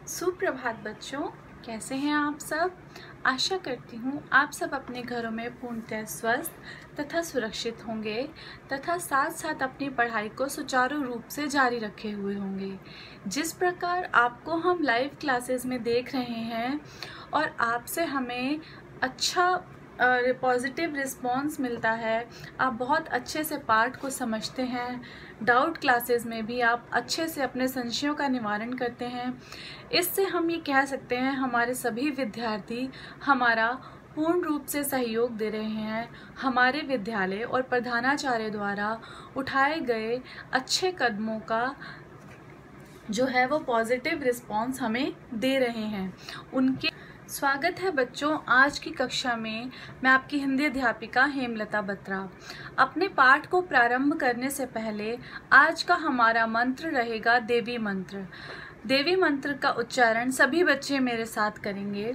सुप्रभात बच्चों, कैसे हैं आप सब। आशा करती हूँ आप सब अपने घरों में पूर्णतः स्वस्थ तथा सुरक्षित होंगे तथा साथ साथ अपनी पढ़ाई को सुचारू रूप से जारी रखे हुए होंगे। जिस प्रकार आपको हम लाइव क्लासेस में देख रहे हैं और आपसे हमें अच्छा पॉजिटिव रिस्पॉन्स मिलता है, आप बहुत अच्छे से पाठ को समझते हैं, डाउट क्लासेस में भी आप अच्छे से अपने संशयों का निवारण करते हैं। इससे हम ये कह सकते हैं हमारे सभी विद्यार्थी हमारा पूर्ण रूप से सहयोग दे रहे हैं। हमारे विद्यालय और प्रधानाचार्य द्वारा उठाए गए अच्छे कदमों का जो है वो पॉजिटिव रिस्पॉन्स हमें दे रहे हैं। उनके स्वागत है बच्चों। आज की कक्षा में मैं आपकी हिंदी अध्यापिका हेमलता बत्रा। अपने पाठ को प्रारंभ करने से पहले आज का हमारा मंत्र रहेगा देवी मंत्र। देवी मंत्र का उच्चारण सभी बच्चे मेरे साथ करेंगे।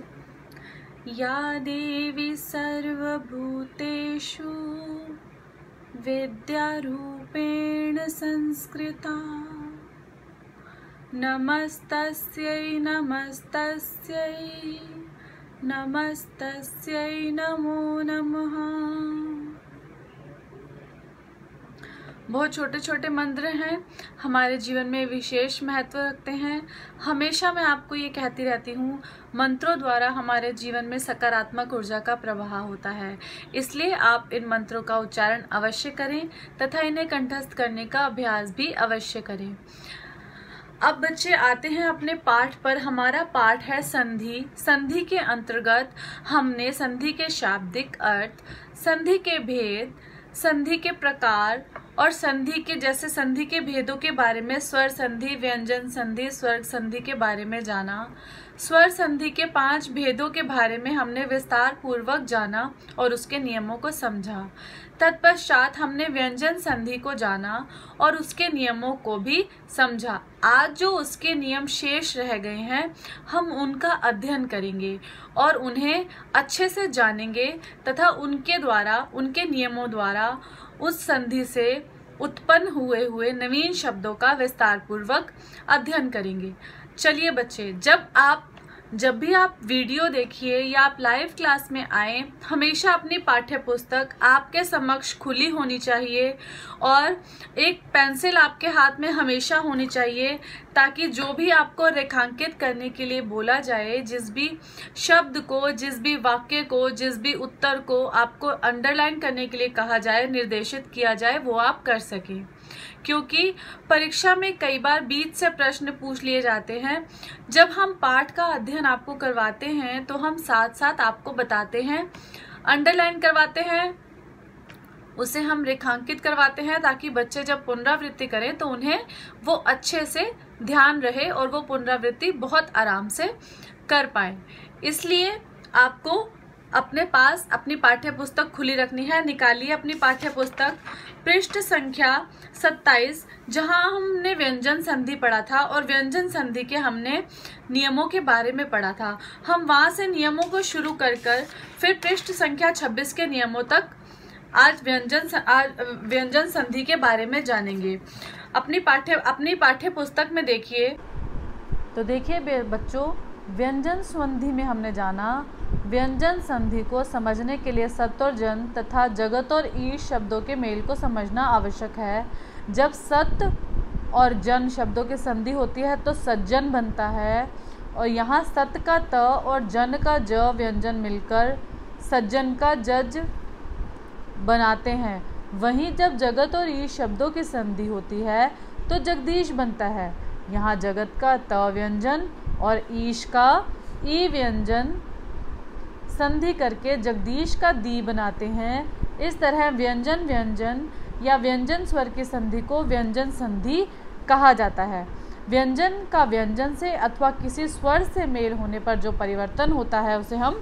या देवी सर्वभूतेषु विद्यारूपेण संस्कृता नमस्तस्यै नमस्तस्यै नमस्तस्यै नमो नमः। बहुत छोटे छोटे मंत्र हैं, हमारे जीवन में विशेष महत्व रखते हैं। हमेशा मैं आपको ये कहती रहती हूँ, मंत्रों द्वारा हमारे जीवन में सकारात्मक ऊर्जा का प्रवाह होता है। इसलिए आप इन मंत्रों का उच्चारण अवश्य करें तथा इन्हें कंठस्थ करने का अभ्यास भी अवश्य करें। अब बच्चे आते हैं अपने पाठ पर। हमारा पाठ है संधि। संधि के अंतर्गत हमने संधि के शाब्दिक अर्थ, संधि के भेद, संधि के प्रकार और संधि के भेदों के बारे में, स्वर संधि, व्यंजन संधि, स्वर्ग संधि के बारे में जाना। स्वर संधि के 5 भेदों के बारे में हमने विस्तार पूर्वक जाना और उसके नियमों को समझा। तत्पश्चात हमने व्यंजन संधि को जाना और उसके नियमों को भी समझा। आज जो उसके नियम शेष रह गए हैं, हम उनका अध्ययन करेंगे और उन्हें अच्छे से जानेंगे तथा उनके नियमों द्वारा उस संधि से उत्पन्न हुए नवीन शब्दों का विस्तार पूर्वक अध्ययन करेंगे। चलिए बच्चे, जब भी आप वीडियो देखिए या आप लाइव क्लास में आए, हमेशा अपनी पाठ्य पुस्तक आपके समक्ष खुली होनी चाहिए और एक पेंसिल आपके हाथ में हमेशा होनी चाहिए, ताकि जो भी आपको रेखांकित करने के लिए बोला जाए, जिस भी शब्द को, जिस भी वाक्य को, जिस भी उत्तर को आपको अंडरलाइन करने के लिए कहा जाए, निर्देशित किया जाए, वो आप कर सकें। क्योंकि परीक्षा में कई बार बीच से प्रश्न पूछ लिए जाते हैं। जब हम पाठ का अध्ययन आपको करवाते हैं तो हम साथ साथ आपको बताते हैं, अंडरलाइन करवाते हैं, उसे हम रेखांकित करवाते हैं, ताकि बच्चे जब पुनरावृत्ति करें तो उन्हें वो अच्छे से ध्यान रहे और वो पुनरावृत्ति बहुत आराम से कर पाए। इसलिए आपको अपने पास अपनी पाठ्य पुस्तक खुली रखनी है। निकालिए अपनी पाठ्य पुस्तक, पृष्ठ संख्या 27, जहां हमने व्यंजन संधि पढ़ा था और व्यंजन संधि के हमने नियमों के बारे में पढ़ा था। हम वहां से नियमों को शुरू कर फिर पृष्ठ संख्या 26 के नियमों तक आज व्यंजन संधि के बारे में जानेंगे। अपनी पाठ्य पुस्तक में देखिए, तो देखिए बच्चों, व्यंजन संधि में हमने जाना, व्यंजन संधि को समझने के लिए सत और जन तथा जगत और ईश शब्दों के मेल को समझना आवश्यक है। जब सत और जन शब्दों की संधि होती है तो सज्जन बनता है, और यहाँ सत का त और जन का ज व्यंजन मिलकर सज्जन का जज बनाते हैं। वहीं जब जगत और ईश शब्दों की संधि होती है तो जगदीश बनता है। यहाँ जगत का त व्यंजन और ईश का ई व्यंजन संधि करके जगदीश का दी बनाते हैं। इस तरह व्यंजन या व्यंजन स्वर की संधि को व्यंजन संधि कहा जाता है। व्यंजन का व्यंजन से अथवा किसी स्वर से मेल होने पर जो परिवर्तन होता है उसे हम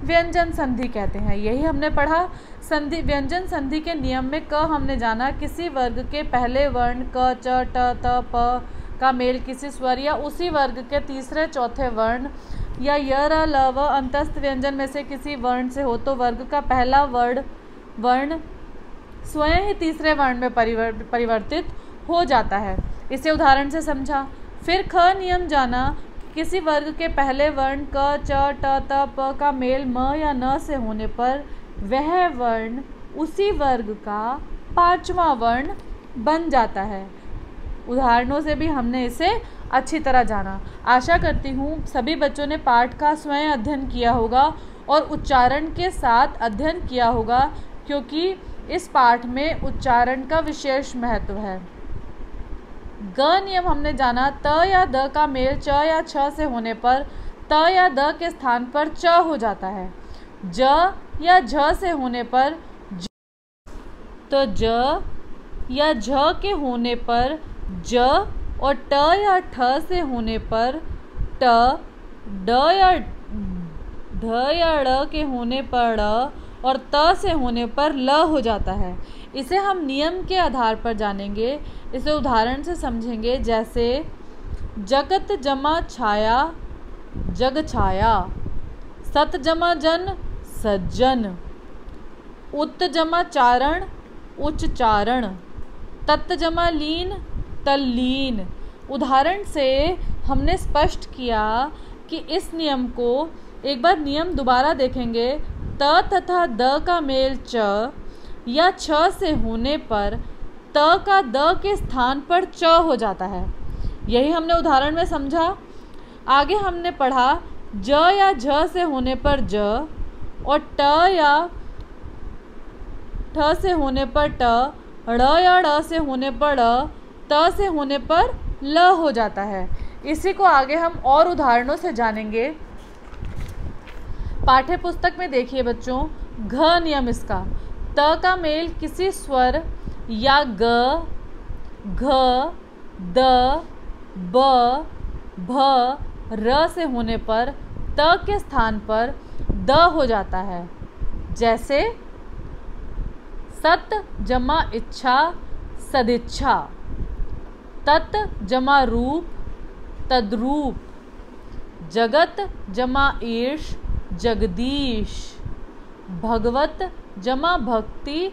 व्यंजन संधि कहते हैं। यही हमने पढ़ा। व्यंजन संधि के नियम में क हमने जाना, किसी वर्ग के पहले वर्ण क, च, ट, त, प का मेल किसी स्वर या उसी वर्ग के तीसरे चौथे वर्ण या य, र, ल, व अंतस्थ व्यंजन में से किसी वर्ण से हो तो वर्ग का पहला वर्ण स्वयं ही तीसरे वर्ण में परिवर्तित हो जाता है। इसे उदाहरण से समझा। फिर ख नियम जाना, किसी वर्ग के पहले वर्ण क, च, ट, त, प का मेल म या न से होने पर वह वर्ण उसी वर्ग का 5वां वर्ण बन जाता है। उदाहरणों से भी हमने इसे अच्छी तरह जाना। आशा करती हूँ सभी बच्चों ने पाठ का स्वयं अध्ययन किया होगा और उच्चारण के साथ अध्ययन किया होगा, क्योंकि इस पाठ में उच्चारण का विशेष महत्व है। ग नियम हमने जाना। त या द का मेल च या छ से होने पर त या द के स्थान पर च हो जाता है। ज या झ से होने पर तो ज या झ के होने पर ज और ट या ठ से होने पर ट, ड या ढ या ड़ के होने पर ड़ और त से होने पर ल हो जाता है। इसे हम नियम के आधार पर जानेंगे। इसे उदाहरण से समझेंगे, जैसे जगत जमा छाया जग छाया, सत जमा जन सज्जन, उत जमा चारण उच्चारण, तत् जमा लीन तल्लीन। उदाहरण से हमने स्पष्ट किया कि इस नियम को एक बार नियम दोबारा देखेंगे। त तथा द का मेल च या छ से होने पर त का द के स्थान पर च हो जाता है। यही हमने उदाहरण में समझा। आगे हमने पढ़ा ज या झ से होने पर ज और ट या ठ से होने पर ट, ड़ या ड़ से होने पर ड़, त से होने पर ल हो जाता है। इसी को आगे हम और उदाहरणों से जानेंगे। पाठ्य पुस्तक में देखिए बच्चों, घ नियम इसका। त का मेल किसी स्वर या ग, घ, द, ब, भ, र से होने पर त के स्थान पर द हो जाता है। जैसे सत जमा इच्छा सदिच्छा, तत् जमा रूप तद्रूप, जगत जमा ईश जगदीश, भगवत जमा भक्ति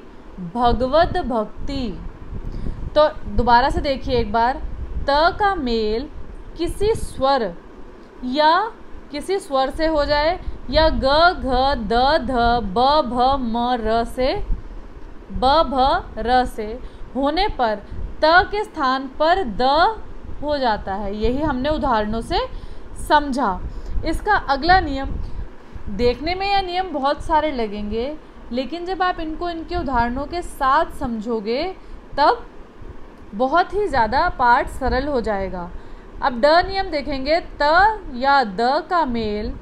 भगवत भक्ति। तो दोबारा से देखिए एक बार। त का मेल किसी स्वर या किसी स्वर से हो जाए या ग, घ, द, ध, ब, भ, म, र से, ब, भ, र से होने पर त के स्थान पर द हो जाता है। यही हमने उदाहरणों से समझा। इसका अगला नियम, देखने में यह नियम बहुत सारे लगेंगे, लेकिन जब आप इनको इनके उदाहरणों के साथ समझोगे तब बहुत ही ज़्यादा पाठ सरल हो जाएगा। अब ड नियम देखेंगे। त या द का मेल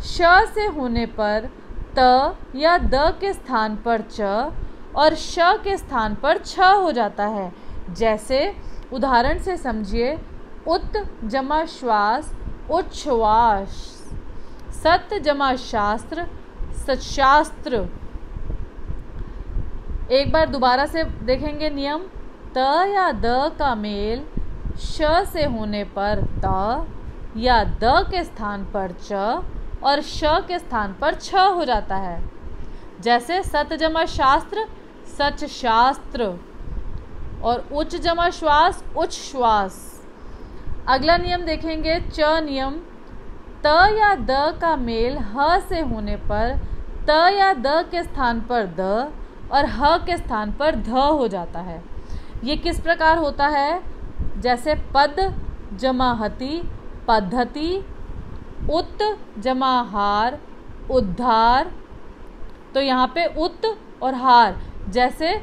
श से होने पर त या द के स्थान पर च और श के स्थान पर छ हो जाता है। जैसे उदाहरण से समझिए। उत जमा श्वास उच्छ्वास, सत जमा शास्त्र सत्शास्त्र। एक बार दोबारा से देखेंगे नियम। त या द का मेल श से होने पर त या द के स्थान पर च और श के स्थान पर छ हो जाता है। जैसे सत जमा शास्त्र सच शास्त्र और उच्च जमा श्वास उच्च श्वास। अगला नियम देखेंगे। च नियम। त या द का मेल ह से होने पर त या द के स्थान पर द और ह के स्थान पर ध हो जाता है। ये किस प्रकार होता है? जैसे पद जमा हति पद्धति, उत जमा हार उद्धार। तो यहाँ पे उत और हार। जैसे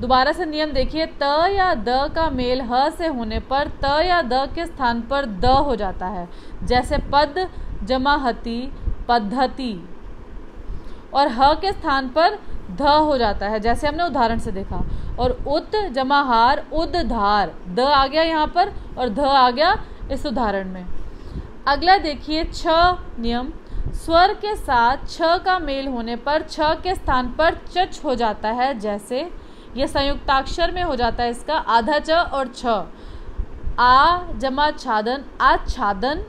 दोबारा से नियम देखिए। त या द का मेल ह से होने पर त या द के स्थान पर द हो जाता है। जैसे पद जमा हति पद्धति और ह के स्थान पर ध हो जाता है, जैसे हमने उदाहरण से देखा। और उत जमा हार उद्धार, द आ गया यहाँ पर और ध आ गया इस उदाहरण में। अगला देखिए छ नियम। स्वर के साथ छ का मेल होने पर छ के स्थान पर चच हो जाता है। जैसे ये संयुक्ताक्षर में हो जाता है इसका आधा च और छ। आ जमा छादन आच्छादन,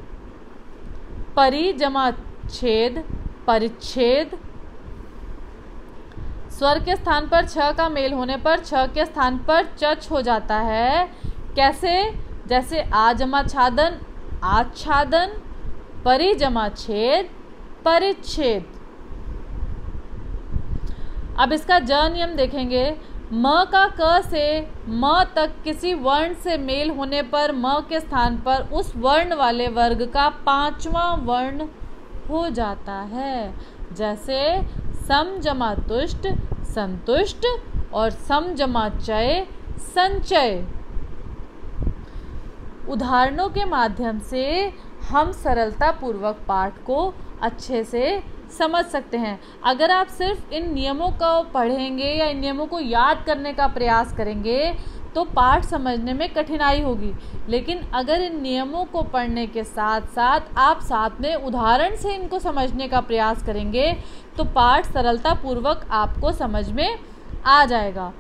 परि जमा छेद परिच्छेद। स्वर के स्थान पर छ का मेल होने पर छ के स्थान पर चच हो जाता है। कैसे? जैसे आ जमा छादन आच्छादन, परि जमा छेद परिच्छेद। अब इसका ज नियम देखेंगे। म का क से म तक किसी वर्ण से मेल होने पर म के स्थान पर उस वर्ण वाले वर्ग का 5वां वर्ण हो जाता है। जैसे सम जमा तुष्ट संतुष्ट और सम जमा चय संचय। उदाहरणों के माध्यम से हम सरलता पूर्वक पाठ को अच्छे से समझ सकते हैं। अगर आप सिर्फ इन नियमों को पढ़ेंगे या इन नियमों को याद करने का प्रयास करेंगे तो पाठ समझने में कठिनाई होगी, लेकिन अगर इन नियमों को पढ़ने के साथ साथ आप साथ में उदाहरण से इनको समझने का प्रयास करेंगे तो पाठ सरलता पूर्वक आपको समझ में आ जाएगा।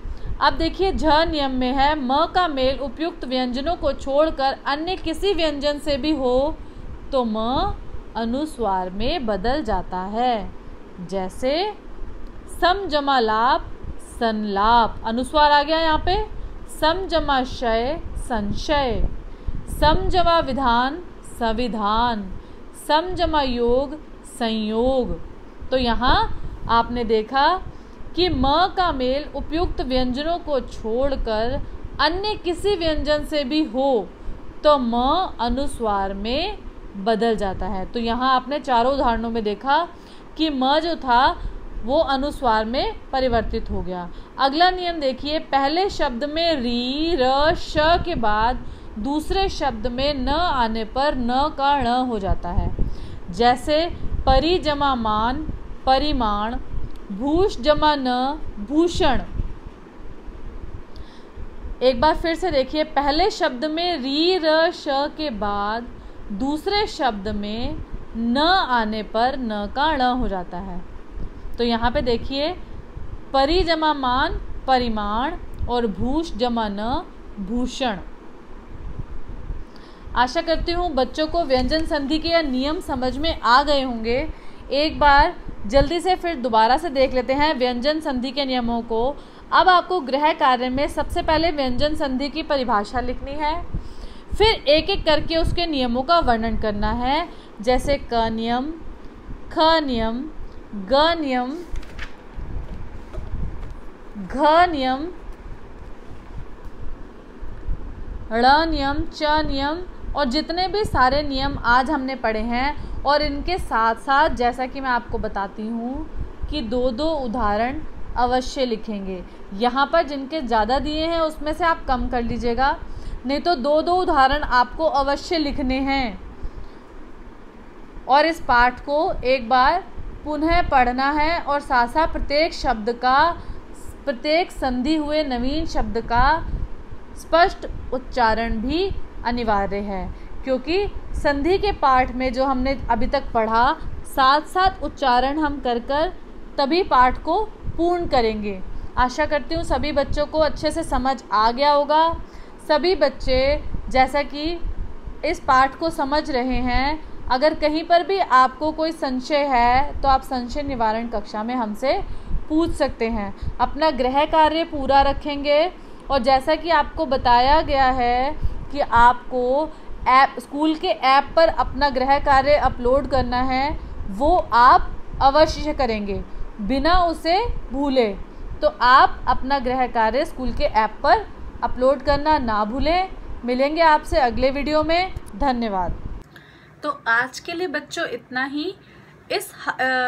अब देखिए झ नियम में है म का मेल उपयुक्त व्यंजनों को छोड़कर अन्य किसी व्यंजन से भी हो तो म अनुस्वार में बदल जाता है। जैसे सम जमा लाप संलाप, अनुस्वार आ गया यहाँ पे। सम जमा शय संशय, सम जमा विधान संविधान, सम जमा योग संयोग। तो यहाँ आपने देखा कि म का मेल उपयुक्त व्यंजनों को छोड़कर अन्य किसी व्यंजन से भी हो तो म अनुस्वार में बदल जाता है। तो यहाँ आपने चारों उदाहरणों में देखा कि म जो था वो अनुस्वार में परिवर्तित हो गया। अगला नियम देखिए, पहले शब्द में री र श के बाद दूसरे शब्द में न आने पर न का ण हो जाता है। जैसे परि जमा मान परिमाण, भूष जमा न भूषण। एक बार फिर से देखिए, पहले शब्द में री र श के बाद दूसरे शब्द में न आने पर न का ण हो जाता है। तो यहाँ पे देखिए परि जमा मान परिमाण और भूष जमा न भूषण। आशा करती हूँ बच्चों को व्यंजन संधि के नियम समझ में आ गए होंगे। एक बार जल्दी से फिर दोबारा से देख लेते हैं व्यंजन संधि के नियमों को। अब आपको गृह कार्य में सबसे पहले व्यंजन संधि की परिभाषा लिखनी है, फिर एक एक करके उसके नियमों का वर्णन करना है। जैसे क नियम, ख नियम, ग नियम, घ नियम, ण नियम, च नियम और जितने भी सारे नियम आज हमने पढ़े हैं। और इनके साथ साथ जैसा कि मैं आपको बताती हूँ कि दो दो उदाहरण अवश्य लिखेंगे। यहाँ पर जिनके ज़्यादा दिए हैं उसमें से आप कम कर लीजिएगा, नहीं तो दो दो उदाहरण आपको अवश्य लिखने हैं। और इस पाठ को एक बार पुनः पढ़ना है और साथ साथ प्रत्येक शब्द का, प्रत्येक संधि हुए नवीन शब्द का स्पष्ट उच्चारण भी अनिवार्य है, क्योंकि संधि के पाठ में जो हमने अभी तक पढ़ा साथ साथ उच्चारण हम कर तभी पाठ को पूर्ण करेंगे। आशा करती हूँ सभी बच्चों को अच्छे से समझ आ गया होगा। सभी बच्चे जैसा कि इस पाठ को समझ रहे हैं, अगर कहीं पर भी आपको कोई संशय है तो आप संशय निवारण कक्षा में हमसे पूछ सकते हैं। अपना गृह कार्य पूरा रखेंगे और जैसा कि आपको बताया गया है कि आपको स्कूल के ऐप पर अपना गृह कार्य अपलोड करना है, वो आप अवश्य करेंगे बिना उसे भूले। तो आप अपना गृह कार्य स्कूल के ऐप पर अपलोड करना ना भूलें। मिलेंगे आपसे अगले वीडियो में। धन्यवाद। तो आज के लिए बच्चों इतना ही। इस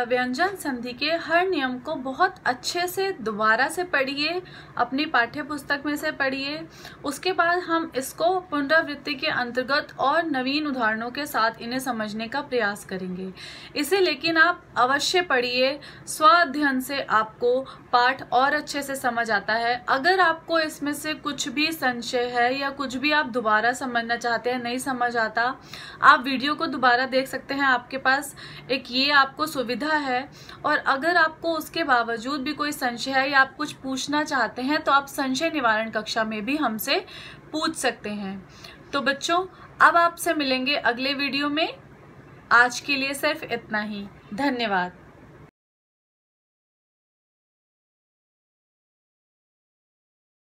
व्यंजन संधि के हर नियम को बहुत अच्छे से दोबारा से पढ़िए, अपनी पाठ्य पुस्तक में से पढ़िए। उसके बाद हम इसको पुनरावृत्ति के अंतर्गत और नवीन उदाहरणों के साथ इन्हें समझने का प्रयास करेंगे। इसे लेकिन आप अवश्य पढ़िए, स्व अध्ययन से आपको पाठ और अच्छे से समझ आता है। अगर आपको इसमें से कुछ भी संशय है या कुछ भी आप दोबारा समझना चाहते हैं, नहीं समझ आता, आप वीडियो को दोबारा देख सकते हैं। आपके पास एक ये आपको सुविधा है। और अगर आपको उसके बावजूद भी कोई संशय है या आप कुछ पूछना चाहते हैं तो आप संशय निवारण कक्षा में भी हमसे पूछ सकते हैं। तो बच्चों अब आपसे मिलेंगे अगले वीडियो में। आज के लिए सिर्फ इतना ही। धन्यवाद।